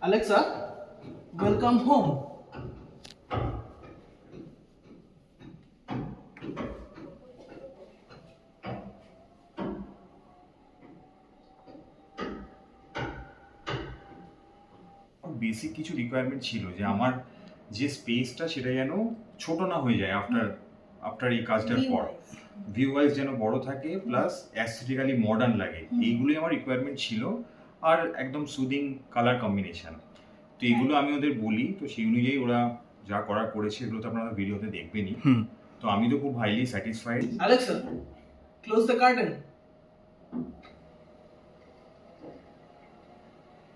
Alexa, welcome home. Basic কিছু requirement ছিল যে আমার যে স্পেসটা সেটা যেন ছোট না হয়ে যায় আফটার এই কাজটার পর, ভিউ ওয়াইজ যেন বড় থাকে প্লাস অ্যাস্থেটিক্যালি মডার্ন লাগে, এইগুলোই আমার রিকোয়ারমেন্ট ছিল। আর একদম সুদিং কালার কম্বিনেশন, তো এইগুলো আমি ওদের বলি, তো সেই অনুযায়ী ওরা যা করা করেছে এগুলো তো আপনারা ভিডিওতে দেখবেনই। তো আমি তো খুব highly satisfied. Alexa, close the curtain.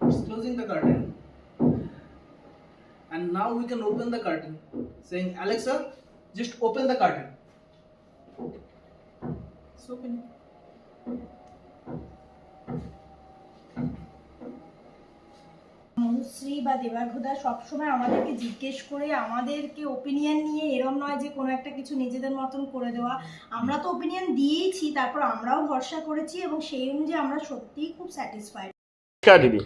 It's closing the curtain. And now we can open the curtain. Saying, Alexa, just open the curtain. It's opening. মনুশ্রী বা দেবার্ঘদা সবসময় আমাদেরকে জিজ্ঞেস করে আমাদেরকে ওপিনিয়ন নিয়ে, এরম নয় যে কোনো একটা কিছু নিজেদের মতন করে দেওয়া। আমরা তো ওপিনিয়ন দিয়েইছি, তারপর আমরাও ভরসা করেছি এবং সেই অনুযায়ী আমরা সত্যিই খুব স্যাটিসফাইড। নমস্কার দিদি।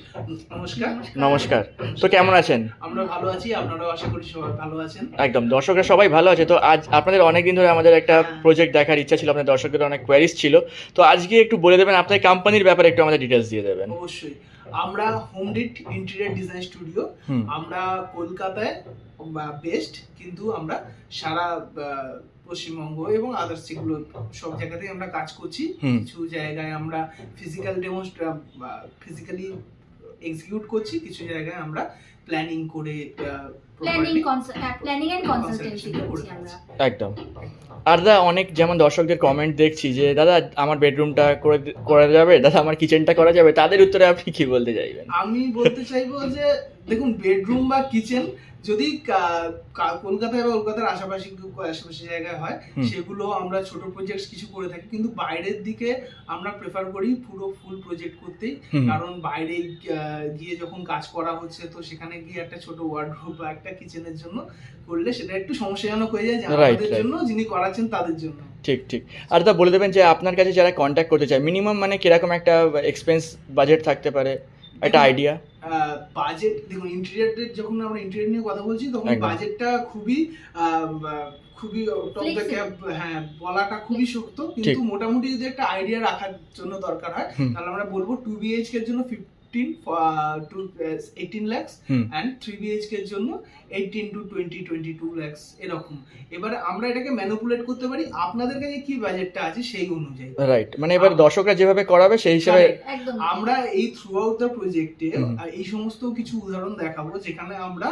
নমস্কার। নমস্কার, তো কেমন আছেন? আমরা ভালো আছি, আপনারাও আশা করি সবাই ভালো আছেন। একদম, দর্শকরা সবাই ভালো আছে। তো আজ আপনাদের অনেকদিন ধরে আমাদের একটা প্রজেক্ট দেখার ইচ্ছা ছিল, আপনাদের দর্শকদের অনেক কোয়ারিজ ছিল, তো আজকে একটু বলে দেবেন আপনাদের কোম্পানির ব্যাপারে, একটু আমাদের ডিটেলস দিয়ে দেবেন। অবশ্যই। আমরা হোমডিট ইন্টেরিয়র ডিজাইন স্টুডিও, আমরা কলকাতায় বেস্ট, কিন্তু আমরা সারা পশ্চিমবঙ্গ এবং আদার্স যেগুলো সব জায়গাতেই আমরা কাজ করছি। কিছু জায়গায় আমরা ফিজিক্যালি এক্সিকিউট করছি, কিছু জায়গায় আমরা প্ল্যানিং করে প্ল্যানিং এন্ড কনসালটেন্সি করছি আমরা। একদম। আর দাদা অনেক যেমন দর্শকদের কমেন্ট দেখছি যে দাদা আমার বেডরুমটা করা যাবে, দাদা আমার কিচেনটা করা যাবে, তাদের উত্তরে আপনি কি বলতে চাইবেন? আমি বলতে চাইবো যে দেখুন, বেডরুম বা কিচেন যদি কলকাতায় বা কলকাতার আশেপাশে জায়গায় হয়, সেগুলো আমরা ছোট প্রজেক্ট কিছু করে থাকি, কিন্তু বাইরের দিকে আমরা প্রেফার করি পুরো ফুল প্রজেক্ট করতেই। কারণ বাইরে গিয়ে যখন কাজ করা হচ্ছে, তো সেখানে গিয়ে একটা ছোট ওয়ার্ডরোব বা একটা কিচেনের জন্য করলে সেটা একটু সমস্যাজনক হয়ে যায়, আমাদের জন্য, যিনি করাচ্ছেন তাদের জন্য। ঠিক ঠিক। আর তা বলে দেবেন যে আপনার কাছে যারা কন্ট্যাক্ট করতে চায় মিনিমাম মানে কিরকম একটা এক্সপেন্স বাজেট থাকতে পারে, একটা আইডিয়া? বাজেট দেখুন, ইন্টেরিয়র যখন আমরা ইন্টেরিয়র নিয়ে কথা বলছি, তখন বাজেটটা খুবই টপ দ্য ক্যাপ, হ্যাঁ, বলাটা খুবই শক্ত, কিন্তু মোটামুটি যদি একটা আইডিয়া রাখার জন্য দরকার হয়, তাহলে আমরা বলবো 2 BHK এর জন্য 15 to 18 lakhs and 3 BHK এর জন্য 18 to 22 lakhs এরকম। এবারে আমরা এটাকে ম্যানিপুলেট করতে পারি আপনাদের কাছে কি বাজেটটা আছে সেই অনুযায়ী। রাইট, মানে এবার দর্শকরা যেভাবে করাবে সেই হিসাবে আমরা এই থ্রু আউট দ্য প্রজেক্টে এই সমস্ত কিছু উদাহরণ দেখাবো যেখানে আমরা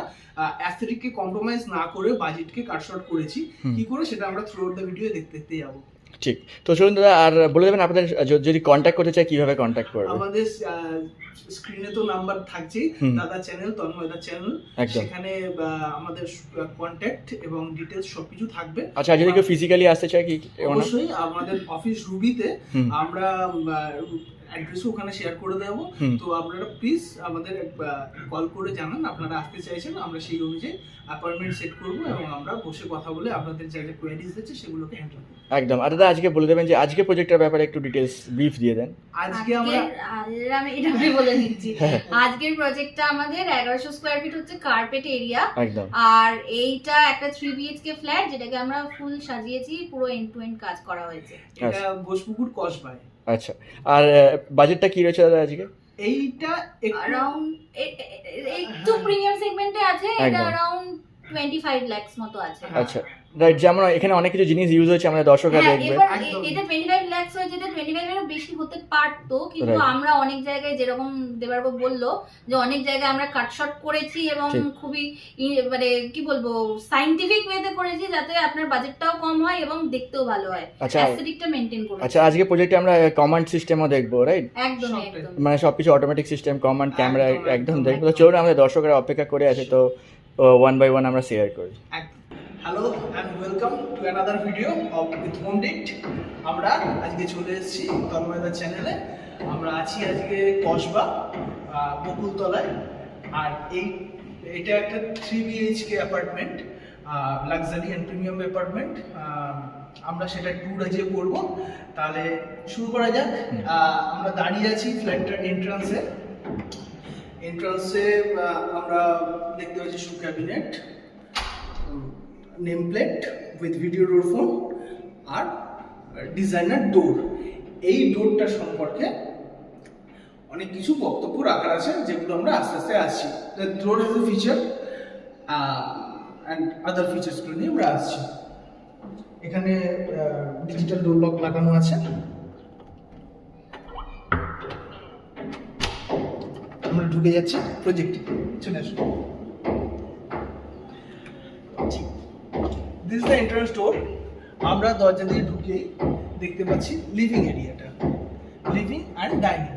অ্যাস্থেটিককে কম্প্রোমাইজ না করে বাজেটকে কাট শর্ট করেছি। কি করে সেটা আমরা থ্রু আউট দ্য ভিডিও দেখতে যাবো। ঠিক। তো চলুন দাদা, আর বলে দেবেন আপনাদের যদি কন্ট্যাক্ট করতে চায় কিভাবে কন্ট্যাক্ট করবে? আমাদের স্ক্রিনে তো নাম্বার থাকছেই, দাদা চ্যানেল, তন্ময়দা চ্যানেল, সেখানে আমাদের কন্ট্যাক্ট এবং ডিটেইলস সবকিছু থাকবে। আচ্ছা, যদি কেউ ফিজিক্যালি আসতে চায় কি? অবশ্যই আমাদের অফিস রুবিতে, আমরা অ্যাড্রেসও ওখানে শেয়ার করে দেবো। তো আপনারা প্লিজ আমাদের কল করে জানান আপনারা আসতে চাইছেন, আমরা সেই অনুযায়ী অ্যাপয়েন্টমেন্ট সেট করবো এবং আমরা বসে কথা বলে আপনাদের যা যা কোয়ারিজ আছে সেগুলোকে হ্যান্ডেল করব। একদম। আর দাদা আজকে বলে দেবেন যে আজকে প্রজেক্টের ব্যাপারে একটু ডিটেইলস ব্রিফ দিয়ে দেন। আজকে আমি এটা বলে দিচ্ছি, আজকের প্রজেক্টটা আমাদের 1100 স্কয়ার ফিট হচ্ছে কার্পেট এরিয়া। একদম। আর এইটা একটা 3 BHK ফ্ল্যাট, যেটাকে আমরা ফুল সাজিয়েছি, পুরো এন্ড টু এন্ড কাজ করা হয়েছে। এটা ঘোষপুকুর কসবায়। আচ্ছা, আর বাজেটটা কি রয়েছে দাদা আজকে? এইটা अराउंड একটু প্রিমিয়াম সেগমেন্টে আছে, এটা अराउंड 25 লাখস মতো আছে। আচ্ছা, রাইট। যেমন এখানে অনেক কিছু জিনিস ইউজ হচ্ছে, আমাদের দর্শকরা দেখবে। এবার এটা 25 লাখস হয়ে যেতে 25 এরও বেশি হতে পারতো, কিন্তু আমরা অনেক জায়গায়, যেরকম দেবারবাবু বললো, যে অনেক জায়গায় আমরা কাট শর্ট করেছি এবং খুবই মানে কি বলবো সায়েন্টিফিক ওয়েতে করেছি, যাতে আপনার বাজেটটাও কম হয় এবং দেখতেও ভালো হয়, অ্যাস্থেটিকটা মেইনটেইন করতে। আচ্ছা, আজকে প্রজেক্টে আমরা কমান্ড সিস্টেমও দেখবো, রাইট? একদম, মানে সবকিছু অটোমেটিক সিস্টেম, কমান্ড, ক্যামেরা একদম দেখবো। তো চলুন, আমাদের দর্শকরা অপেক্ষা করে আছে, তো 1 by 1 আমরা শেয়ার করি। Hello and welcome to another video of with Homedit. আমরা আজকে চলে এসেছি তন্ময়দার চ্যানেলে। আমরা আছি আজকে কসবা বকুলতলায়, আর এইটা একটা 3 BHK apartment, luxury and premium apartment. আমরা সেটা ট্যুর আজকে করবো। তাহলে শুরু করা যাক। আমরা দাঁড়িয়ে আছি ফ্ল্যাটটার এন্ট্রান্সে। এন্ট্রান্সে আমরা দেখতে পাচ্ছি shoe cabinet, name plate with video door phone আর ডিজাইনার ডোর। এই ডোরটা সম্পর্কে অনেক কিছু বক্তব্য রাখার আছে, যেগুলো আমরা আস্তে আস্তে আসছি। The door has a feature and other ফিচার্সগুলো নিয়ে আমরা আসছি। এখানে ডিজিটাল ডোর লক লাগানো আছে। আমরা ঢুকে যাচ্ছি প্রজেক্টে, চলে আসুন। দিস ইজ দ্য এন্ট্রান্স ডোর। আমরা দরজা দিয়ে ঢুকে দেখতে পাচ্ছি লিভিং এরিয়াটা, লিভিং অ্যান্ড ডাইনিং।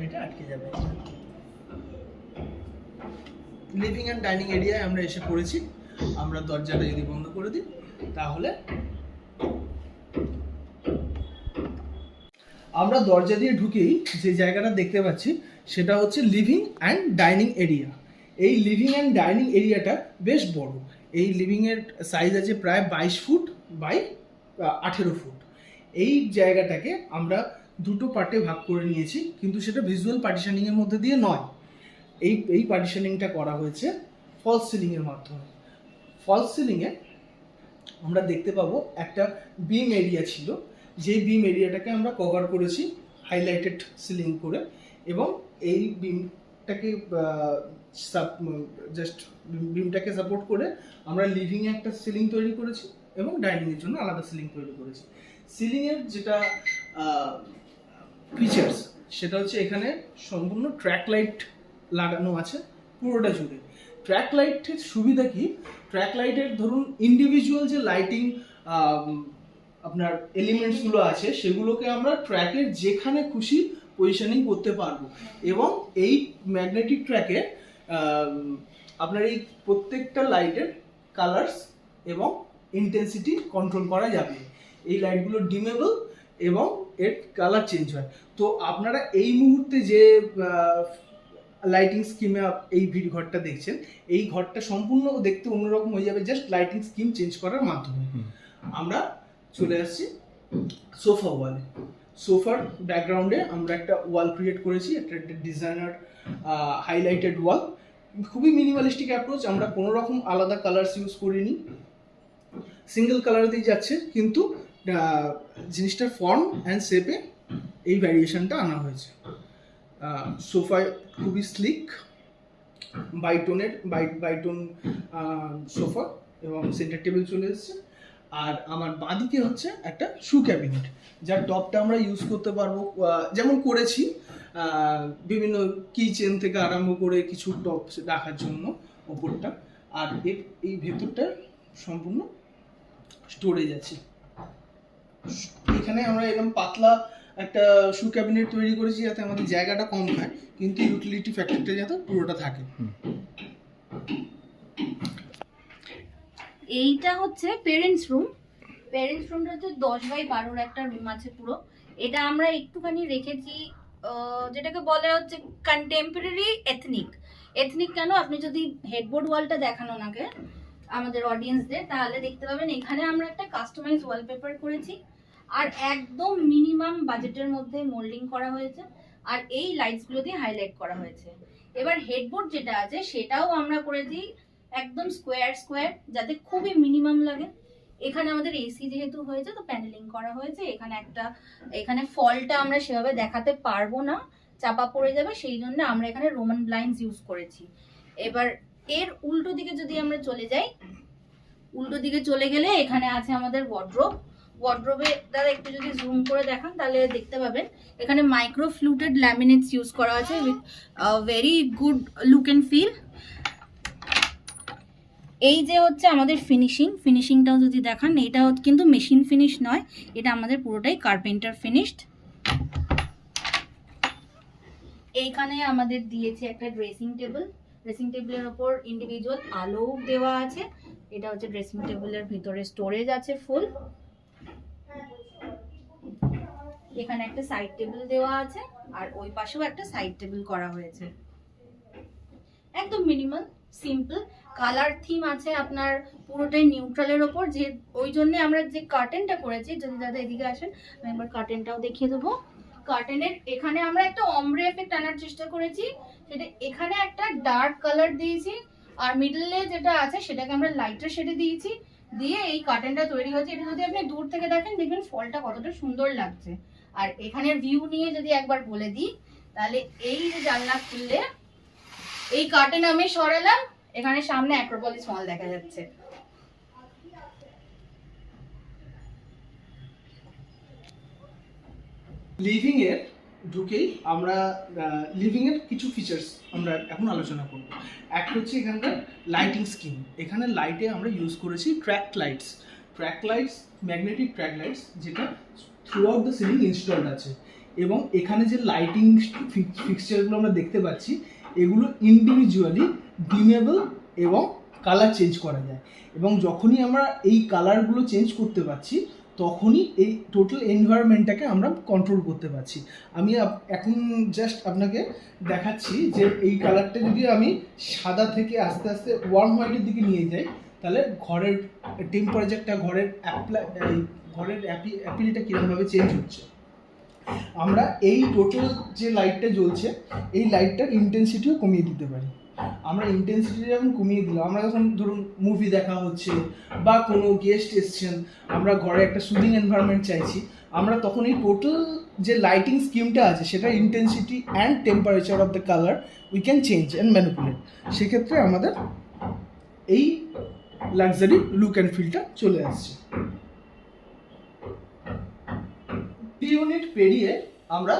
এটা আটকে যাবে। লিভিং অ্যান্ড ডাইনিং এরিয়ায় আমরা এসে পড়েছি। আমরা দরজাটা যদি বন্ধ করে দিই তাহলে আমরা দরজা দিয়ে ঢুকেই যে জায়গাটা দেখতে পাচ্ছি সেটা হচ্ছে লিভিং অ্যান্ড ডাইনিং এরিয়া। এই লিভিং অ্যান্ড ডাইনিং এরিয়াটা বেশ বড়। এই লিভিংয়ের সাইজ আছে প্রায় 22 ফুট বাই 18 ফুট। এই জায়গাটাকে আমরা দুটো পার্টে ভাগ করে নিয়েছি, কিন্তু সেটা ভিজুয়াল পার্টিশনিংয়ের মধ্যে দিয়ে নয়। এই পার্টিশনিংটা করা হয়েছে ফলস সিলিংয়ের মাধ্যমে। ফলস সিলিংয়ে আমরা দেখতে পাবো একটা বিম এরিয়া ছিল, যেই বিম এরিয়াটাকে আমরা কভার করেছি হাইলাইটেড সিলিং করে, এবং এই বিমটাকে জাস্ট বিমটাকে সাপোর্ট করে আমরা লিভিংয়ে একটা সিলিং তৈরি করেছি এবং ডাইনিংয়ের জন্য আলাদা সিলিং তৈরি করেছি। সিলিংয়ের যেটা ফিচার্স সেটা হচ্ছে এখানে সম্পূর্ণ ট্র্যাক লাইট লাগানো আছে পুরোটা জুড়ে। ট্র্যাক লাইটের সুবিধা কি? ট্র্যাক লাইটের ধরুন ইন্ডিভিজুয়াল যে লাইটিং আপনার এলিমেন্টসগুলো আছে সেগুলোকে আমরা ট্র্যাকের যেখানে খুশি পজিশনিং করতে পারবো, এবং এই ম্যাগনেটিক ট্র্যাকে আপনার এই প্রত্যেকটা লাইটের কালার্স এবং ইন্টেন্সিটি কন্ট্রোল করা যাবে। এই লাইটগুলো ডিমেবল এবং এর কালার চেঞ্জ হয়। তো আপনারা এই মুহূর্তে যে লাইটিং স্কিমে এই ঘরটা দেখছেন, এই ঘরটা সম্পূর্ণ দেখতে অন্যরকম হয়ে যাবে জাস্ট লাইটিং স্কিম চেঞ্জ করার মাধ্যমে। আমরা চলে আসছি সোফা ওয়ালে। সোফার ব্যাকগ্রাউন্ডে আমরা একটা ওয়াল ক্রিয়েট করেছি, একটা ডিজাইনার হাইলাইটেড ওয়াল। খুবই মিনিমালিস্টিক অ্যাপ্রোচ, আমরা কোনো রকম আলাদা কালার্স ইউজ করিনি, সিঙ্গেল কালারেতেই যাচ্ছে, কিন্তু জিনিসটার ফর্ম অ্যান্ড শেপে এই ভ্যারিয়েশনটা আনা হয়েছে। সোফায় খুবই স্লিক বাইটোন সোফা এবং সেন্টার টেবিল চলে এসেছে। আর আমার বাঁদিকে হচ্ছে একটা শু ক্যাবিনেট, যার টপটা আমরা ইউজ করতে পারবো যেমন করেছি বিভিন্ন কি চেন থেকে আরম্ভ করে কিছু টপ রাখার জন্য ওপরটা। আর এই ভেতরটা সম্পূর্ণ স্টোরেজ আছে। এখানে আমরা এরকম পাতলা একটা শু ক্যাবিনেট তৈরি করেছি যাতে আমাদের জায়গাটা কম খায়, কিন্তু ইউটিলিটি ফ্যাক্টরটা যাতে পুরোটা থাকে। এইটা হচ্ছে পেরেন্টস রুম। পেরেন্টস রুমটা হচ্ছে 10x12 একটা রুম আছে পুরো। এটা আমরা একটুখানি রেখেছি, যেটাকে বলে হচ্ছে কন্টেম্পোরারি এথনিক কেন? আপনি যদি হেডবোর্ড ওয়ালটা দেখান ওনাকে, আমাদের অডিয়েন্সদের, তাহলে দেখতে পাবেন এখানে আমরা একটা কাস্টমাইজ ওয়ালপেপার করেছি, আর একদম মিনিমাম বাজেটের মধ্যে মোল্ডিং করা হয়েছে, আর এই লাইটসগুলো দিয়ে হাইলাইট করা হয়েছে। এবার হেডবোর্ড যেটা আছে সেটাও আমরা করেছি একদম স্কোয়ার যাতে খুবই মিনিমাম লাগে। এখানে আমাদের এসি যেহেতু হয়েছে তো প্যানেলিং করা হয়েছে। এখানে ফলটা আমরা সেভাবে দেখাতে পারবো না, চাপা পড়ে যাবে, সেই জন্য আমরা এখানে রোমান ব্লাইন্ডস ইউজ করেছি। এবার এর উল্টো দিকে যদি আমরা চলে যাই, উল্টো দিকে চলে গেলে এখানে আছে আমাদের ওয়ার্ড্রোবে দাদা একটু যদি জুম করে দেখান তাহলে দেখতে পাবেন এখানে মাইক্রো ফ্লুটেড ল্যামিনেটস ইউজ করা আছে with very good look and feel. এই যে হচ্ছে আমাদের ফিনিশিংটাও যদি দেখান, এটা কিন্তু মেশিন ফিনিশ নয়, এটা আমাদের পুরোটাই কার্পেন্টার ফিনিশড। এইখানে আমাদের দিয়েছে একটা ড্রেসিং টেবিলের ওপর ইন্ডিভিজুয়াল আলো দেওয়া আছে। এটা হচ্ছে ড্রেসিং টেবিলের ভিতরে স্টোরেজ আছে ফুল। এখানে একটা সাইড টেবিল দেওয়া আছে, আর ওই পাশেও একটা সাইড টেবিল করা হয়েছে। একদম মিনিমাল সিম্পল। কালার থিম আছে আপনার পুরোটাই নিউট্রালের ওপর, যে ওই জন্য আমরা যে কার্টেনটা করেছি, যদি দাদা এদিকে আসেন আমি একবার কার্টেনটাও দেখিয়ে দেবো। কার্টেনের এখানে আমরা একটা অমব্রে এফেক্ট আনার চেষ্টা করেছি, সেটা এখানে একটা ডার্ক কালার দিয়েছি, আর মিডলে যেটা আছে সেটাকে আমরা লাইটার শেডে দিয়েছি, দিয়ে এই কার্টেনটা তৈরি হয়েছে। এটা যদি আপনি দূর থেকে দেখেন দেখবেন ফলটা কতটা সুন্দর লাগছে। আর এখানের ভিউ নিয়ে যদি একবার বলে দিই, তাহলে এই যে জানলা খুললে এই কার্টেন আমি সরালাম, এখানে সামনে অ্যাক্রোপলিস মল দেখা যাচ্ছে। লিভিং এর ঢুকেই আমরা লিভিং এর কিছু ফিচার্স আমরা এখন আলোচনা করব। এক হচ্ছে এখানকার লাইটিং স্কিম। এখানে লাইটে আমরা ইউজ করেছি track lights, magnetic track lights, যেটা throughout the ceiling installed আছে। এবং এখানে যে লাইটিং ফিক্সচারগুলো আমরা দেখতে পাচ্ছি, এগুলো ইন্ডিভিজুয়ালি ডিমেবল এবং কালার চেঞ্জ করা যায়। এবং যখনই আমরা এই কালারগুলো চেঞ্জ করতে পারছি, তখনই এই টোটাল এনভায়রনমেন্টটাকে আমরা কন্ট্রোল করতে পারছি। আমি এখন জাস্ট আপনাকে দেখাচ্ছি যে এই কালারটা যদি আমি সাদা থেকে আস্তে আস্তে ওয়ার্ম হোয়াইটের দিকে নিয়ে যাই, তাহলে ঘরের টেম্পারেচারটা, ঘরের অ্যাপিলটা কীরকমভাবে চেঞ্জ হচ্ছে। আমরা এই টোটাল যে লাইটটা জ্বলছে, এই লাইটটার ইন্টেন্সিটিও কমিয়ে দিতে পারি। আমরা ইন্টেন্সিটি যখন কমিয়ে দিলাম, আমরা যখন ধরুন মুভি দেখা হচ্ছে বা কোনো গেস্ট এসছেন, আমরা ঘরে একটা সুদিং এনভায়রনমেন্ট চাইছি, আমরা তখন এই টোটাল যে লাইটিং স্কিমটা আছে সেটার intensity and temperature of the colour we can change and manipulate. সেক্ষেত্রে আমাদের এই লাক্সারি লুক অ্যান্ড ফিলটা চলে আসছে। ইউনিট পেরিয়ে আমরা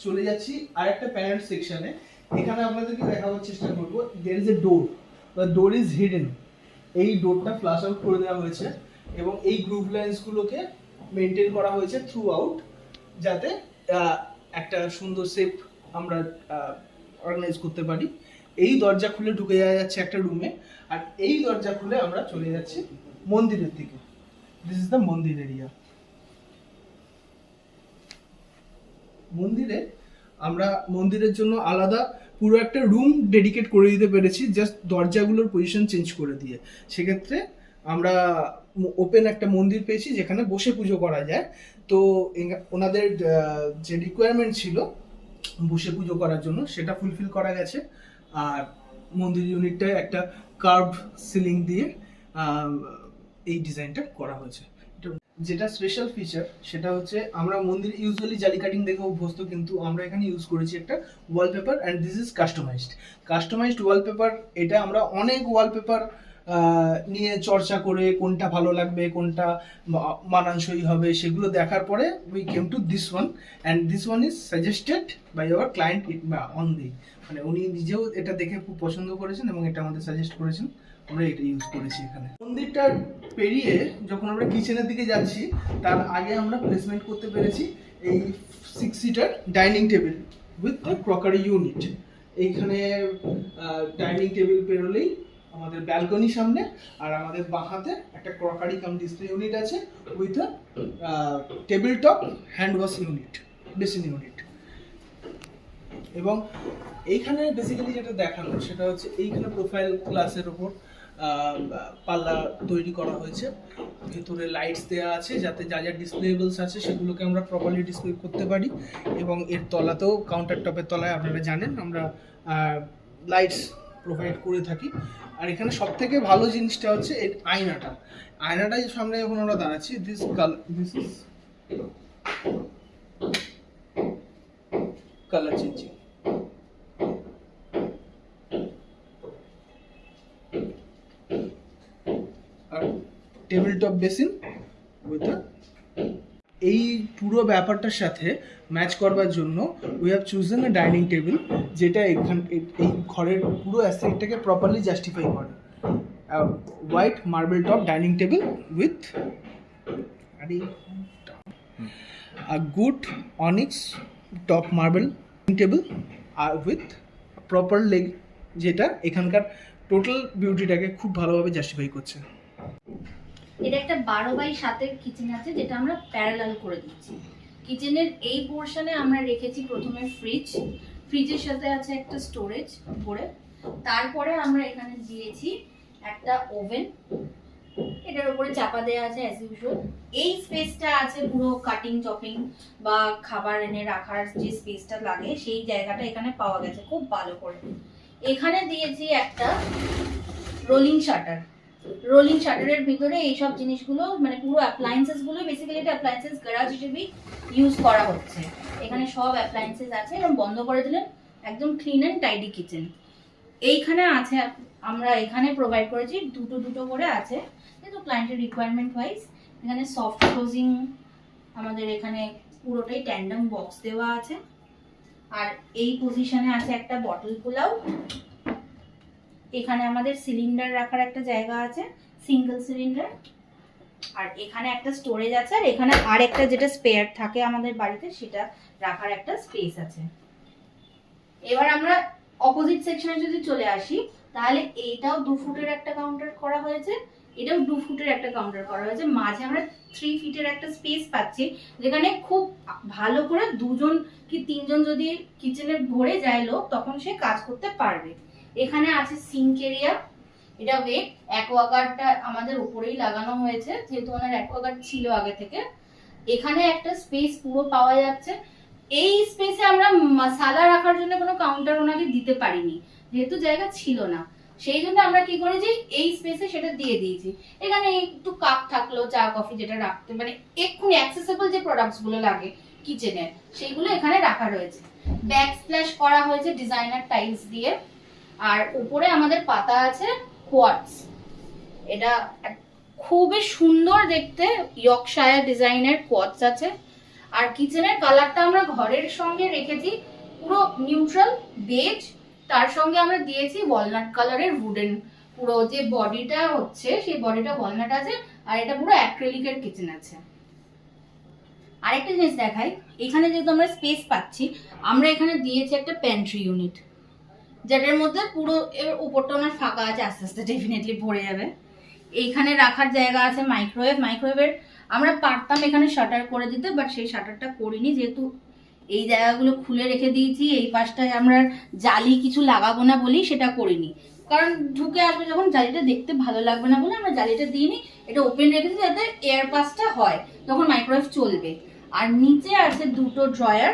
চলে যাচ্ছি আরেকটা প্যানেল সেকশনে। এখানে আপনাদেরকে দেখানোর চেষ্টা করবো, there is a door, the door is hidden. এই ডোরটা ফ্লাশ আউট করে দেওয়া হয়েছে এবং এই গ্রুভ লাইন্সগুলোকে মেনটেন করা হয়েছে থ্রু আউট, যাতে একটা সুন্দর শেপ আমরা অর্গানাইজ করতে পারি। এই দরজা খুলে ঢুকে যাওয়া যাচ্ছে একটা রুমে, আর এই দরজা খুলে আমরা চলে যাচ্ছি মন্দিরের দিকে। দিস ইজ দ্য মন্দির এরিয়া। মন্দিরে আমরা মন্দিরের জন্য আলাদা পুরো একটা রুম ডেডিকেট করে দিতে পেরেছি, জাস্ট দরজাগুলোর পজিশন চেঞ্জ করে দিয়ে। সেক্ষেত্রে আমরা ওপেন একটা মন্দির পেয়েছি যেখানে বসে পুজো করা যায়। তো ওনাদের যে রিকোয়ারমেন্ট ছিল বসে পুজো করার জন্য, সেটা ফুলফিল করা গেছে। আর মন্দির ইউনিটটায় একটা কার্ভ সিলিং দিয়ে এই ডিজাইনটা করা হয়েছে। যেটা স্পেশাল ফিচার সেটা হচ্ছে, আমরা মন্দির ইউজুয়ালি জালি কাটিং দেখে অভ্যস্ত, কিন্তু আমরা এখানে ইউজ করেছি একটা wallpaper, and this is customised wallpaper. এটা আমরা অনেক ওয়ালপেপার নিয়ে চর্চা করে কোনটা ভালো লাগবে, কোনটা মানানসই হবে, সেগুলো দেখার পরে we came to this one, and this one is suggested by our client on the, মানে উনি নিজেও এটা দেখে খুব পছন্দ করেছেন এবং এটা আমাদের সাজেস্ট করেছেন, আমরা এটা ইউজ করেছি এখানে। মন্দিরটা পেরিয়ে যখন আমরা কিচেনের দিকে যাচ্ছি, তার আগে আমরা প্লেসমেন্ট করতে পেরেছি এই 6 seater dining table with crockery unit. এইখানে ডাইনিং টেবিল পেরোলেই আমাদের ব্যালকনি সামনে, আর আমাদের বাঁ হাতে একটা ক্রকারি কাম ডিসপ্লে ইউনিট আছে with table top hand wash unit, basin unit. এবং এইখানে বেসিক্যালি যেটা দেখানো সেটা হচ্ছে, এইখানে প্রোফাইল গ্লাসের ওপর পাল্লা তৈরি করা হয়েছে, ভেতরে লাইটস দেওয়া আছে যাতে যা যা ডিসপ্লেবলস আছে সেগুলোকে আমরা প্রপারলি ডিসপ্লে করতে পারি। এবং এর তলাতেও, কাউন্টার টপের তলায় আপনারা জানেন আমরা লাইটস প্রোভাইড করে থাকি। আর এখানে সব থেকে ভালো জিনিসটা হচ্ছে এর আয়নাটা সামনে যখন আমরা দাঁড়াচ্ছি, দিস ইজ কালার চেঞ্জিং। আর টেবিল টপ বেসিন উইথ এই পুরো ব্যাপারটার সাথে ম্যাচ করবার জন্য we have chosen a dining table, যেটা এই ঘরের পুরো অ্যাসেটটাকে প্রপারলি জাস্টিফাই করে। White marble top dining table with a good onyx top marble table with proper leg, যেটা এখানকার টোটাল বিউটিটাকে খুব ভালোভাবে জাস্টিফাই করছে। এটা একটা 12x7 কিচেন আছে, যেটা আমরা প্যারালাল করে দিচ্ছি। কিচেনের এই পোর্শনে আমরা রেখেছি প্রথমে ফ্রিজের সাথে আছে একটা স্টোরেজ উপরে, তারপরে আমরা এখানে দিয়েছি একটা ওভেন, এটার উপরে চাপা দেওয়া আছে অ্যাজ ইউজুয়াল। এই স্পেসটা আছে পুরো কাটিং চপিং বা খাবার এনে রাখার যে স্পেসটা লাগে সেই জায়গাটা এখানে পাওয়া গেছে খুব ভালো করে। এখানে দিয়েছি একটা রোলিং শাটার। রোলিং শাটারের ভিতরে এইসব জিনিসগুলো মানে পুরো অ্যাপ্লায়েন্সেস গুলো বেসিক্যালি এটা অ্যাপ্লায়েন্সেস গ্যারাজ হিসেবে ইউজ করা হচ্ছে। এখানে সব অ্যাপ্লায়েন্সেস আছে এবং বন্ধ করে দিলে একদম ক্লিন অ্যান্ড টাইডি কিচেন। এইখানে আছে আমরা এখানে প্রোভাইড করেছি দুটো করে আছে যেহেতু ক্লায়েন্টের রিকোয়ারমেন্ট ওয়াইজ। এখানে সফট ক্লোজিং আমাদের এখানে পুরোটাই ট্যান্ডাম বক্স দেওয়া আছে। আর এই পজিশনে আছে একটা বটল পুল আউট। এখানে আমাদের সিলিন্ডার রাখার একটা জায়গা আছে, সিঙ্গেল সিলিন্ডার। আর এখানে একটা স্টোরেজ আছে, আর এখানে আর একটা যেটা স্পেয়ার থাকে আমাদের বাড়িতে সেটা রাখার একটা স্পেস আছে। এবার আমরা অপোজিট সেকশনে যদি চলে আসি তাহলে এইটাও 2 ফুটের একটা কাউন্টার করা হয়েছে, এটাও 2 ফুটের একটা কাউন্টার করা হয়েছে। মাঝে আমরা 3 ফিটের একটা স্পেস পাচ্ছি যেখানে খুব ভালো করে 2 জন কি 3 জন যদি কিচেনে ভরে যায় লোক তখন সে কাজ করতে পারবে। এখানে আছে সিঙ্ক এরিয়া, এটা ওয়েট অ্যাকোয়াগার্ডটা আমাদের উপরেই লাগানো হয়েছে যেহেতু ওনার অ্যাকোয়াগার্ড ছিল আগে থেকে। এখানে একটা স্পেস পুরো পাওয়া যাচ্ছে। এই স্পেসে আমরা মশলা রাখার জন্য কোনো কাউন্টার ওনাকে দিতে পারিনি যেহেতু জায়গা ছিল না, সেই জন্য আমরা কি করেছি এই স্পেসে সেটা দিয়ে দিয়েছি। এখানে একটু কাপ থাকলো চা কফি যেটা রাখতে মানে এক্ষুনি অ্যাক্সেসেবল যে প্রোডাক্টস গুলো লাগে কিচেনের সেইগুলো এখানে রাখা রয়েছে। ব্যাক স্প্ল্যাশ করা হয়েছে ডিজাইনার টাইলস দিয়ে। আর উপরে আমাদের পাতা আছে কোয়ার্টস, এটা খুবই সুন্দর দেখতে ইয়র্কশায়ার ডিজাইনের কোয়ার্টস আছে। আর কিচেনের কালারটা আমরা ঘরের সঙ্গে রেখেছি পুরো নিউট্রাল বেজ, তার সঙ্গে আমরা দিয়েছি ওয়ালনাট কালারের উডেন, পুরো যে বডিটা হচ্ছে সেই বডিটা ওয়ালনাট আছে। আর এটা পুরো অ্যাক্রিলিকের কিচেন আছে। আরেকটা জিনিস দেখাই, এখানে যেহেতু আমরা স্পেস পাচ্ছি আমরা এখানে দিয়েছি একটা প্যান্ট্রি ইউনিট যেটার মধ্যে পুরো উপরটা ওনার ফাঁকা আছে, আস্তে আস্তে ডেফিনেটলি ভরে যাবে। এইখানে রাখার জায়গা আছে মাইক্রোওয়েভের আমরা পারতাম এখানে শাটার করে দিতে, বাট সেই শাটারটা করিনি যেহেতু এই জায়গাগুলো খুলে রেখে দিয়েছি। এই পাশটায় আমরা জালি কিছু লাগাবো না বলেই সেটা করিনি, কারণ ঢুকে আসবে যখন জালিটা দেখতে ভালো লাগবে না বলে আমরা জালিটা দিইনি, এটা ওপেন রেখেছি যাতে এয়ার পাসটা হয় তখন মাইক্রোওয়েভ চলবে। আর নিচে আছে 2টো ড্রয়ার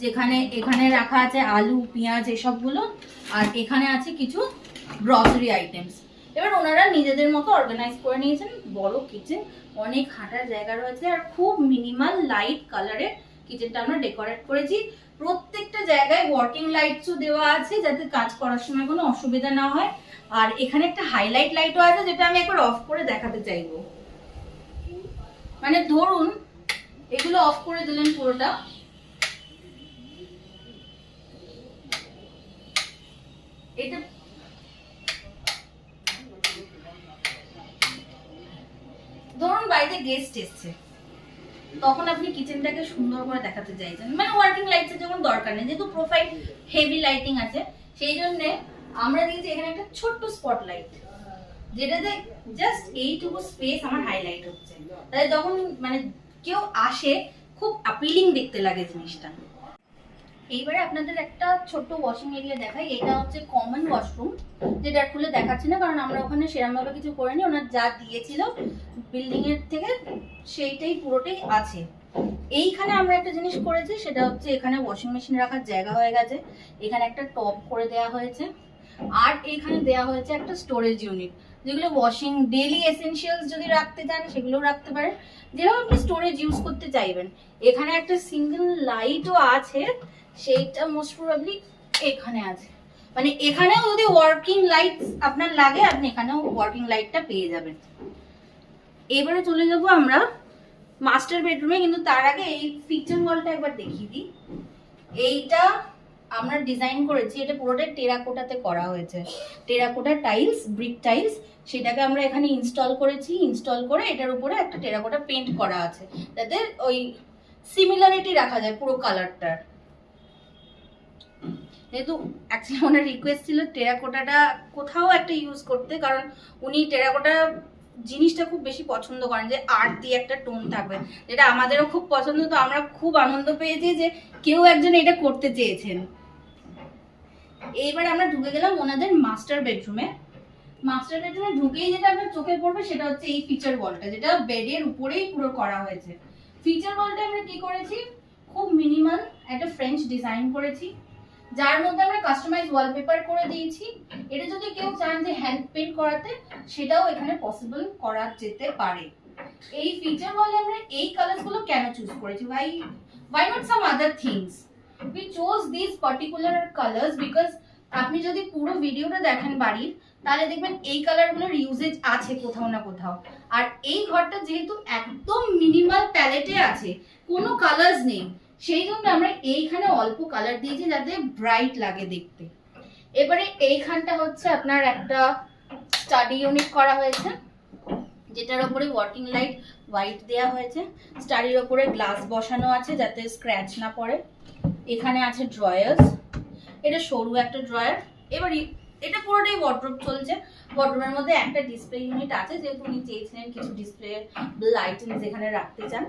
যেখানে এখানে রাখা আছে আলু পেঁয়াজ এসবগুলো, আর এখানে আছে কিছু গ্রসারি আইটেমস। এবার ওনারা নিজেদের মতো অর্গানাইজ করে নিয়েছেন। বড় কিচেন, অনেক হাঁটার জায়গা রয়েছে আর খুব মিনিমাল লাইট কালারের কিচেনটা আমরা ডেকোরেট করেছি। প্রত্যেকটা জায়গায় ওয়ার্কিং লাইটসও দেওয়া আছে যাতে কাজ করার সময় কোনো অসুবিধা না হয়। আর এখানে একটা হাইলাইট লাইটও আছে যেটা আমি একবার অফ করে দেখাতে চাইবো। মানে ধরুন এগুলো অফ করে দিলেন পুরোটা, এটা ধরুন বাড়িতে গেস্ট এসছে তখন আপনি কিচেনটাকে সুন্দর করে দেখাতে চাইছেন, মানে ওয়ার্কিং লাইটসের যখন দরকার নেই যেহেতু প্রোফাইল হেভি লাইটিং আছে সেই জন্য আমরা দিয়েছি এখানে একটা ছোট্ট স্পটলাইট যেটাতে জাস্ট এইটুকু স্পেস আমার হাইলাইট হচ্ছে, তাহলে যখন মানে কেউ আসে খুব অ্যাপিলিং দেখতে লাগে জিনিসটা। এইবারে আপনাদের একটা ছোট্ট ওয়াশিং এরিয়া দেখাই। এটা হচ্ছে কমন ওয়াশরুম যেটা খুলে দেখাচ্ছি না কারণ আমরা ওখানে সেরকমভাবে কিছু করিনি, ওনার যা দিয়েছিল বিল্ডিং এর থেকে সেইটাই পুরোটাই আছে। এইখানে আমরা একটা জিনিস করেছি সেটা হচ্ছে এখানে ওয়াশিং মেশিন রাখার জায়গা হয়ে গেছে, এখানে একটা টপ করে দেওয়া হয়েছে। আর এইখানে দেওয়া হয়েছে একটা স্টোরেজ ইউনিট যেগুলো ওয়াশিং ডেইলি এসেনশিয়ালস যদি রাখতে চান সেগুলো রাখতে পারেন, যেভাবে আপনি স্টোরেজ ইউজ করতে চাইবেন। এখানে একটা সিঙ্গেল লাইটও আছে, সেইটা মোস্ট প্রবাবলি এখানে আছে, মানে এখানেও যদি ওয়ার্কিং লাইট আপনার লাগে আপনি এখানেও ওয়ার্কিং লাইটটা পেয়ে যাবেন। এবারে চলে যাব আমরা মাস্টার বেডরুমে, কিন্তু তার আগে এই ফিচার ওয়ালটা একবার দেখিয়ে দিই। এইটা আমরা ডিজাইন করেছি, এটা পুরোটাই টেরাকোটাতে করা হয়েছে, টেরাকোটা টাইলস ব্রিক টাইলস, সেটাকে আমরা এখানে ইনস্টল করেছি। ইনস্টল করে এটার উপরে একটা টেরাকোটা পেইন্ট করা আছে যাতে ওই সিমিলারিটি রাখা যায় পুরো কালারটার। যেহেতু অ্যাকচুয়ালি ওনার রিকোয়েস্ট ছিল টেরাকোটাটা কোথাও একটা ইউজ করতে, কারণ উনি টেরাকোটা জিনিসটা খুব বেশি পছন্দ করেন যে আর্ট দিয়ে একটা টোন থাকবে, যেটা আমাদেরও খুব পছন্দ। তো আমরা খুব আনন্দ পেয়েছি যে কেউ একজন এটা করতে চেয়েছেন। এইবার আমরা ঢুকে গেলাম ওনাদের মাস্টার বেডরুমে। মাস্টার বেডরুমে ঢুকেই যেটা আপনার চোখে পড়বে সেটা হচ্ছে এই ফিচার ওয়ালটা, যেটা বেডের উপরেই পুরো করা হয়েছে। ফিচার ওয়ালটা আমরা কি করেছি, খুব মিনিমাল একটা ফ্রেঞ্চ ডিজাইন করেছি, যার মধ্যে আমরা কাস্টমাইজ ওয়ালপেপার করে দিয়েছি। এটা যদি কেউ চান যে হ্যান্ড পেইন্ট করাতে, সেটাও এখানে পসিবল করা যেতে পারে। এই ফিচার ওয়ালে আমরা এই কালারসগুলো কেন চুজ করেছি, why not some other things? We chose these particular colors because আপনি যদি পুরো ভিডিওটা দেখেন বাড়ির, তাহলে দেখবেন এই কালারগুলোর ইউজেজ আছে কোথাও না কোথাও। আর এই ঘরটা যেহেতু একদম মিনিমাল প্যালেটে আছে, কোনো কালার্স নেই, সেই জন্য আমরা এইখানে অল্প কালার দিয়েছি যাতে ব্রাইট লাগে দেখতে। এবারে এইখানটা হচ্ছে আপনার একটা স্টাডি ইউনিট করা হয়েছে, যেটার উপরে ওয়ার্কিং লাইট হোয়াইট দেওয়া হয়েছে। স্টাডির উপরে গ্লাস বসানো আছে যাতে স্ক্র্যাচ না পড়ে। এখানে আছে ড্রয়ার্স, এটা সরু একটা ড্রয়ার। এবার এটা পুরোটাই ওয়ার্ড্রোব চলছে। ওয়ার্ড্রোবের মধ্যে একটা ডিসপ্লে ইউনিট আছে, যেহেতু উনি চেয়েছিলেন কিছু ডিসপ্লে আইটেমস এখানে রাখতে চান।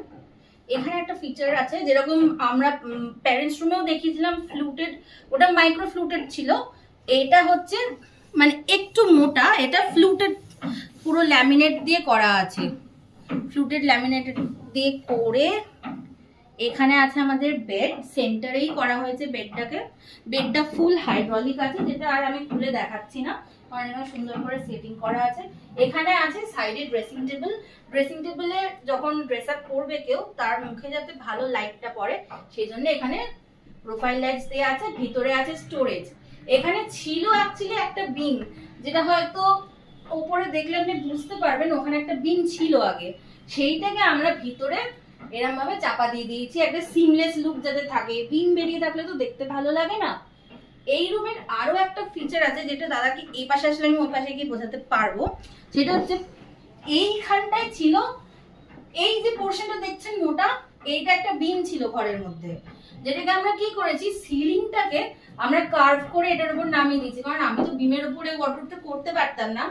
এখানে একটা ফিচার আছে, যেরকম আমরা প্যারেন্টস রুমেও দেখিয়েছিলাম ফ্লুটেড, ওটা মাইক্রো ফ্লুটেড ছিল। এটা হচ্ছে মানে একটু মোটা, এটা ফ্লুটেড পুরো ল্যামিনেট দিয়ে করা আছে, ফ্লুটেড ল্যামিনেট দিয়ে করে। এখানে আছে আমাদের বেড, সেন্টারেই করা হয়েছে বেডটাকে। বেডটা ফুল হাইড্রোলিক আছে, যেটা আর আমি খুলে দেখাচ্ছি না, কারণ এখানে সুন্দর করে সেটিং করা আছে। এখানে আছে সাইডে ড্রেসিং টেবিল। ড্রেসিং টেবিলে যখন ড্রেস আপ করবে কেউ, তার মুখে যাতে ভালো লাইটটা পড়ে, সেই জন্য এখানে প্রোফাইল লাইটস দেওয়া আছে। ভিতরে আছে স্টোরেজ। এখানে ছিল অ্যাকচুয়ালি একটা বিন, যেটা হয়তো উপরে দেখলে আপনি বুঝতে পারবেন, ওখানে একটা বিন ছিল আগে, সেইটাকে আমরা ভিতরে এরকম ভাবে চাপা দিয়ে দিয়েছি, একটা সিমলেস লুক যাতে থাকে। বিন বেরিয়ে থাকলে তো দেখতে ভালো লাগে না। এই রুমের আরো একটা ফিচার আছে, যেটা দাদাকে এই পাশে আসলে আমি ওই পাশে গিয়ে বোঝাতে পারবো। সেটা হচ্ছে এইখানটায় ছিল, এই যে পোর্শনটা দেখছেন মোটা, এইটা একটা বিম ছিল ঘরের মধ্যে, যেটাকে আমরা কি করেছি, সিলিংটাকে আমরা কার্ভ করে এটার উপর নামিয়ে দিয়েছি। কারণ আমি তো বিমের উপরে ওয়ার্ডরোবটা করতে পারতাম না,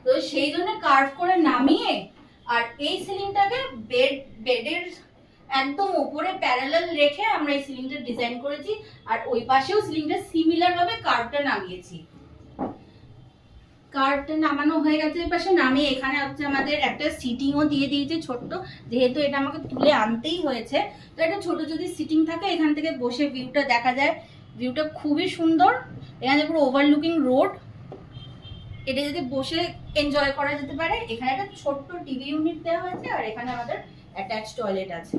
তো সেই জন্য কার্ভ করে নামিয়ে, আর এই সিলিংটাকে বেডের একদম উপরে প্যারালাল রেখে আমরা এই সিলিংটা ডিজাইন করেছি। আর ওই পাশেও সিলিংটা সিমিলার ভাবে কার্ভটা নামিয়েছি। কার্ভটা নামানো হয়ে গেছে, এই পাশে নামিয়ে এখানে হচ্ছে আমাদের একটা সিটিংও দিয়ে দিয়েছে ছোট্ট, যেহেতু এটা আমাকে তুলে আনতেই হয়েছে। তো একটা ছোট যদি সিটিং থাকে, এখান থেকে বসে ভিউটা দেখা যায়। ভিউটা খুবই সুন্দর, এখানে পুরো ওভারলুকিং রোড, এটা যদি বসে এনজয় করা যেতে পারে। এখানে একটা ছোট্ট টিভি ইউনিট দেওয়া হয়েছে, আর এখানে আমাদের অ্যাটাচ টয়লেট আছে।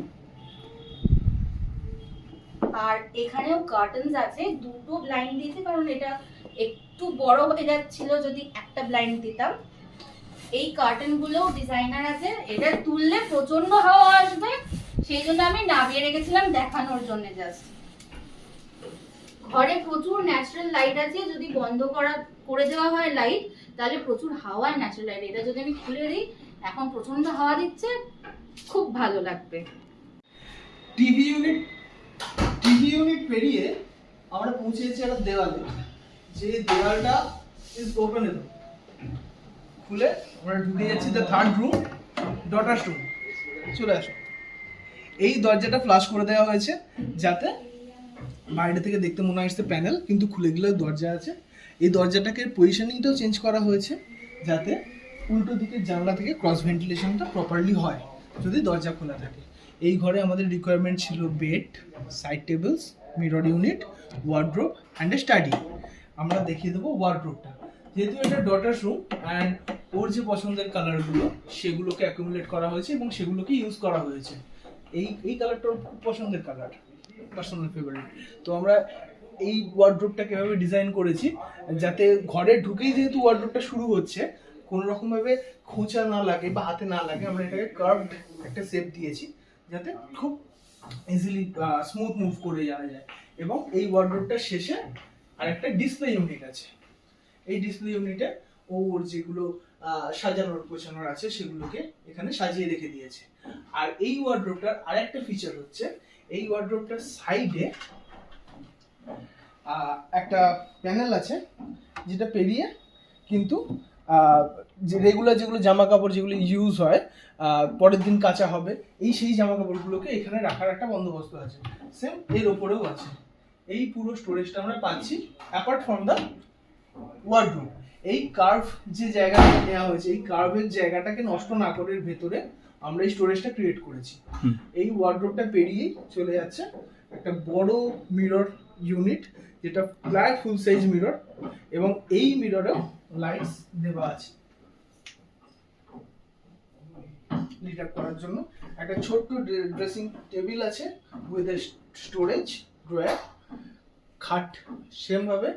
আর এখানেও কার্টেন্স আছে, দুটো ব্লাইন্ড দিয়েছি, কারণ এটা একটু বড় হয়ে যাচ্ছিল যদি একটা ব্লাইন্ড দিতাম। এই কার্টেন গুলো ডিজাইনার আছে, এটা তুললে প্রচন্ড হাওয়া আসবে, সেই জন্য আমি নামিয়ে রেখেছিলাম দেখানোর জন্য জাস্ট। ঘরে প্রচুর ন্যাচারাল লাইট আছে, যদি বন্ধ করে দেওয়া হয় লাইট, তাহলে প্রচুর হাওয়া ন্যাচারাল লাইট। এটা যদি আমি খুলে দিই, এখন প্রচন্ড হাওয়া দিচ্ছে, খুব ভালো লাগবে। টিভি ইউনিট পেরিয়ে আমরা পৌঁছেছি একটা দেওয়ালে, যে দেওয়ালটা ইজ ওপেনেবল। খুলে আমরা ঢুকে যাচ্ছি the third room, daughters room. চলে আসো। এই দরজাটা ফ্লাশ করে দেওয়া হয়েছে, যাতে বাইরে থেকে দেখতে মনে আসছে প্যানেল, কিন্তু খুলে গেলেও দরজা আছে। এই দরজাটাকে পজিশনিংটাও চেঞ্জ করা হয়েছে, যাতে উল্টো দিকের জানলা থেকে ক্রস ভেন্টিলেশনটা প্রপারলি হয় যদি দরজা খোলা থাকে। এই ঘরে আমাদের রিকোয়ারমেন্ট ছিল bed, side tables, mirror unit, wardrobe and a study. আমরা দেখিয়ে দেবো ওয়ার্ড্রোবটা, যেহেতু এটা ডটার্স রুম অ্যান্ড ওর যে পছন্দের কালারগুলো সেগুলোকে অ্যাকুমুলেট করা হয়েছে এবং সেগুলোকে ইউজ করা হয়েছে। এই কালারটা ওর খুব পছন্দের কালার, পার্সোনাল ফেভারিট। তো আমরা এই ওয়ার্ড্রোবটাকে এভাবে ডিজাইন করেছি, যাতে ঘরে ঢুকেই যেহেতু ওয়ার্ড্রোবটা শুরু হচ্ছে, কোনো রকমভাবে খোঁচা না লাগে বা হাতে না লাগে। আমরা এটাকে কার্ভড একটা শেপ দিয়েছি, যাতে খুব ইজিলি স্মুথ মুভ করে যাওয়া যায়। এবং এই ওয়ার্ড্রোবটার শেষে আরেকটা ডিসপ্লে ইউনিট আছে। এই ডিসপ্লে ইউনিটে ওর যেগুলো সাজানোর গোছানোর আছে সেগুলোকে এখানে সাজিয়ে রেখে দিয়েছে। আর এই ওয়ার্ড্রোবটার আরেকটা ফিচার হচ্ছে, এই ওয়ার্ড্রোবটার সাইডে একটা প্যানেল আছে, যেটা পেরিয়ে কিন্তু যে রেগুলার যেগুলো জামা কাপড় যেগুলো ইউজ হয়, পরের দিন কাচা হবে, সেই জামা কাপড়গুলোকে এখানে রাখার একটা বন্দোবস্ত আছে। সেম এর ওপরেও আছে। এই পুরো স্টোরেজটা আমরা পাচ্ছি অ্যাপার্ট ফ্রম দ্য ওয়ার্ডরোব। এই কার্ভ যে জায়গাটা নেওয়া হয়েছে, এই কার্ভের জায়গাটাকে নষ্ট না করে ভেতরে আমরা এই স্টোরেজটা ক্রিয়েট করেছি। এই ওয়ার্ডরোবটা পেরিয়েই চলে যাচ্ছে একটা বড় মিরর ইউনিট, যেটা প্রায় ফুল সাইজ মিরর, এবং এই মিররে লাইটস দেওয়া আছে লিট আপ করার জন্য। একটা ছোট্ট ড্রেসিং টেবিল আছে উইথ এ স্টোরেজ ড্রয়ার। খাট সেম ভাবে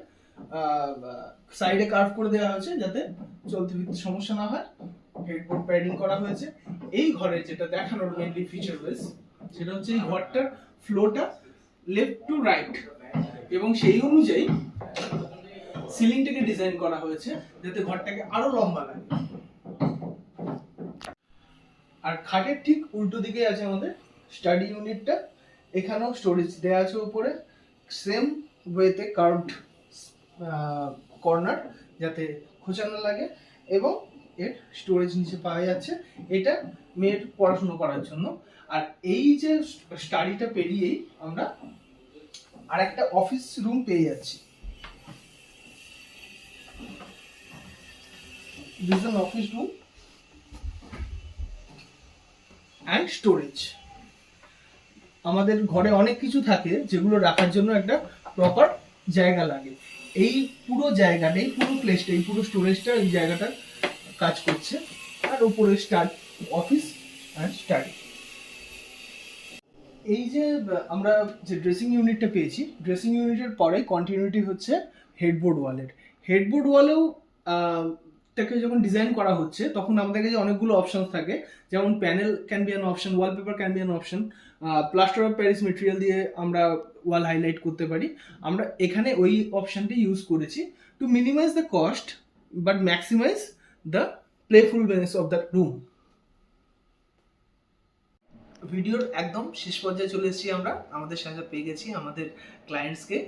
সাইডে কার্ভ করে দেওয়া হয়েছে যাতে চলতে ফিরতে সমস্যা না হয়। হেডবোর্ড প্যাডিং করা হয়েছে। এই ঘরে যেটা দেখানোর মেইনলি ফিচার ওয়াইজ, সেটা হচ্ছে এই ঘরটার ফ্লোটা লেফট টু রাইট, এবং সেই অনুযায়ী সিলিংটাকে ডিজাইন করা হয়েছে যাতে ঘরটাকে আরো লম্বা লাগে। আর খাটের ঠিক উল্টো দিকে আছে আমাদের স্টাডি ইউনিটটা। এখানেও স্টোরেজ দেওয়া আছে উপরে, সেম ওয়েতে কার্ভড কর্নার যাতে খোঁচা না লাগে, এবং এর স্টোরেজ নিচে পাওয়া যাচ্ছে। এটা মেয়ের পড়াশোনা করার জন্য। আর এই যে স্টাডিটা পেরিয়েই আমরা আরেকটা অফিস রুম পেয়ে যাচ্ছি। This is an office room and storage. আমাদের ঘরে অনেক কিছু থাকে যেগুলো রাখার জন্য একটা প্রপার জায়গা লাগে। এই পুরো জায়গাটা, এই পুরো প্লেসটা, এই পুরো স্টোরেজটা এই জায়গাটা কাজ করছে। আর উপরে অফিস অ্যান্ড স্টাডি। এই যে আমরা যে ড্রেসিং ইউনিটটা পেয়েছি, ড্রেসিং ইউনিটের পরে কন্টিনিউটি হচ্ছে হেডবোর্ড ওয়ালের। হেডবোর্ড ওয়ালেও টাকে যখন ডিজাইন করা হচ্ছে তখন আমাদের কাছে অনেকগুলো অপশন থাকে, যেমন panel can be an option, wallpaper can be an option, plaster of Paris material দিয়ে আমরা ওয়াল হাইলাইট করতে পারি। আমরা এখানে ওই অপশনটি ইউজ করেছি to minimise the cost but maximise the playfulness of the room. ভিডিওর একদম শেষ পর্যায়ে চলে এসেছি আমরা। আমাদের সাথে পেয়ে গেছি আমাদের ক্লায়েন্টসকে,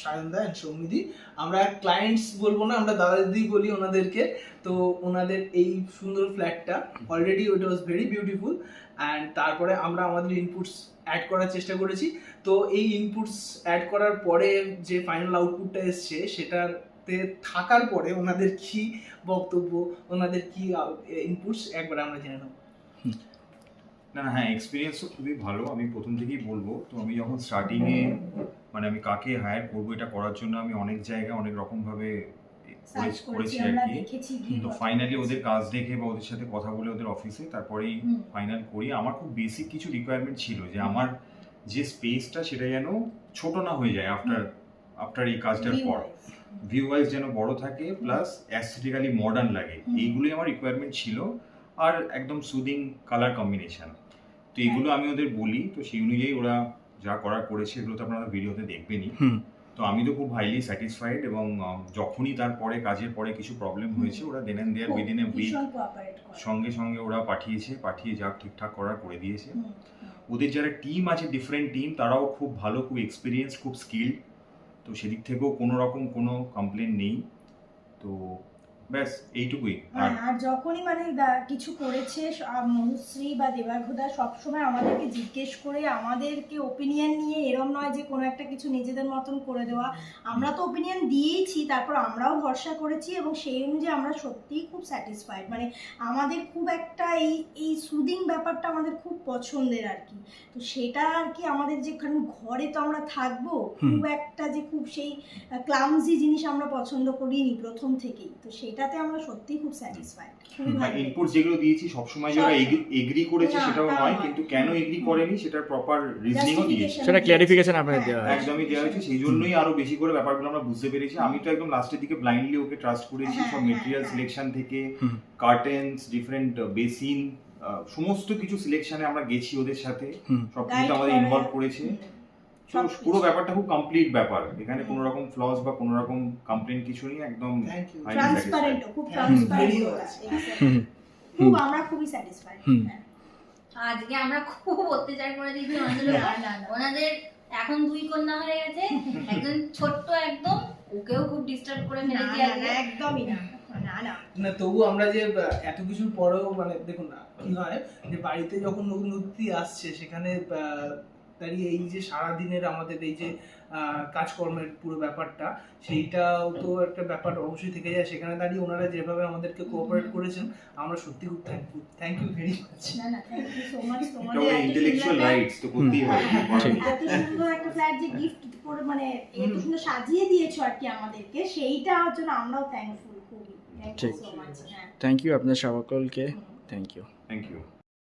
সায়নদা অ্যান্ড সৌমিদি। আমরা ক্লায়েন্টস বলবো না, আমরা দাদা দিদি বলি ওনাদেরকে। তো ওনাদের এই সুন্দর ফ্ল্যাটটা already it was very beautiful, and তারপরে আমরা আমাদের ইনপুটস অ্যাড করার চেষ্টা করেছি। তো এই ইনপুটস অ্যাড করার পরে যে ফাইনাল আউটপুটটা এসছে, সেটাতে থাকার পরে ওনাদের কি বক্তব্য, ওনাদের কি ইনপুটস, একবার আমরা জেনে নেব। না হ্যাঁ, এক্সপিরিয়েন্স তো খুবই ভালো। আমি প্রথম থেকেই বলবো, তো আমি যখন স্টার্টিংয়ে মানে আমি কাকে হায়ার করবো এটা করার জন্য আমি অনেক জায়গায় অনেক রকমভাবে করেছি আর কি। তো ফাইনালি ওদের কাজ দেখে বা ওদের সাথে কথা বলে ওদের অফিসে তারপরেই ফাইনাল করি। আমার খুব বেসিক কিছু রিকোয়ারমেন্ট ছিল যে আমার যে স্পেসটা সেটা যেন ছোট না হয়ে যায় আফটার এই কাজটার পর, ভিউ ওয়াইজ যেন বড় থাকে, প্লাস অ্যাস্থেটিক্যালি মডার্ন লাগে। এইগুলোই আমার রিকোয়ারমেন্ট ছিল। আর একদম সুদিং কালার কম্বিনেশন। তো এগুলো আমি ওদের বলি, তো সেই অনুযায়ী ওরা যা করার করেছে এগুলো তো আপনারা ভিডিওতে দেখবেনই। তো আমি তো খুব হাইলি স্যাটিসফাইড, এবং যখনই তারপরে কাজের পরে কিছু প্রবলেম হয়েছে ওরা then and there within a week সঙ্গে সঙ্গে ওরা পাঠিয়ে যা ঠিকঠাক করার করে দিয়েছে। ওদের যারা টিম আছে, ডিফারেন্ট টিম, তারাও খুব ভালো, খুব এক্সপিরিয়েন্স, খুব স্কিল্ড। তো সেদিক থেকেও কোনো রকম কোনো কমপ্লেন নেই। তো ব্যাস এইটুকুই। আর যখনই মানে কিছু করেছে মনুশ্রী বা দেবার্ঘদা সবসময় আমাদেরকে জিজ্ঞেস করে, আমাদেরকে ওপিনিয়ন নিয়ে, এরম নয় যে কোনো একটা কিছু নিজেদের মতন করে দেওয়া। আমরা তো ওপিনিয়ন দিয়েইছি, তারপর আমরাও ভরসা করেছি, এবং সেই অনুযায়ী আমরা সত্যিই খুব স্যাটিসফাইড। মানে আমাদের খুব একটা এই সুদিং ব্যাপারটা আমাদের খুব পছন্দের আর কি। তো সেটা আর কি আমাদের যে কারণ ঘরে তো আমরা থাকবো, খুব একটা যে খুব সেই ক্লামজি জিনিস আমরা পছন্দ করিনি প্রথম থেকেই। তো সেটাতে আমরা সত্যিই খুব স্যাটিসফাইড। ইনপুট যেগুলো দিয়েছি সবসময় যারা এগ্রি করেছে সেটাও নয়, কিন্তু কেন এগ্রি করেনি সেটার প্রপার রিজনিংও দিয়েছি, সেটা ক্ল্যারিফিকেশন আপনাদের দেওয়া হয়েছে। একদমই দেওয়া হয়েছে। সেই জন্যই আরো বেশি করে ব্যাপারগুলো আমরা বুঝতে পেরেছি। আমি তো একদম লাস্টের দিকে ব্লাইন্ডলি ওকে ট্রাস্ট করেছি, সব মেটেরিয়াল সিলেকশন থেকে কার্টেন্স, ডিফারেন্ট বেসিন, সমস্ত কিছু সিলেকশনে আমরা গেছি ওদের সাথে, সবকিছু আমাদের ইনভলভ করেছে। পুরো ব্যাপারটা খুব কমপ্লিট ব্যাপার, এখানে কোনো রকম ফ্লস বা কোনো রকম কমপ্লেন কিছু নেই, একদম ট্রান্সপারেন্ট, খুব ট্রান্সপারেন্ট, খুব আমরা খুবই স্যাটিসফাইড। আজকে আমরা খুব অত্যাচার করে দিয়েছি ওনাদের। এখন 2 কন্যা হয়ে গেছে, একজন ছোট্ট একদম, ওকেও খুব ডিস্টার্ব করে ফেলেছি। একদমই না, না তবু আমরা যে এত কিছুর পরেও মানে দেখুন না কি হয় যে বাড়িতে যখন নতুন অতিথি আসছে, সেখানে দাঁড়িয়ে এই যে সারাদিনের আমাদের এই যে কাজকর্মের পুরো ব্যাপারটা, সেইটাও তো একটা ব্যাপার অবশ্যই থেকে যায়। সেখানে দাঁড়িয়ে ওনারা যেভাবে আমাদেরকে কোঅপারেট করেছেন, আমরা সত্যি খুব থ্যাংক ইউ ভেরি মাচ। না না, থ্যাংক ইউ সো মাচ। এটা ইন্টেলেকচুয়াল রাইটস তো করতেই হয়। এত সুন্দর একটা ফ্ল্যাট যে গিফট করে মানে এত সুন্দর সাজিয়ে দিয়েছো আর কি আমাদেরকে, সেইটার জন্য আমরাও থ্যাঙ্কফুল খুবই। থ্যাংক ইউ ঠিক। So much. হ্যাঁ, থ্যাংক ইউ আপনাদের সকলকে, থ্যাংক ইউ। Thank you.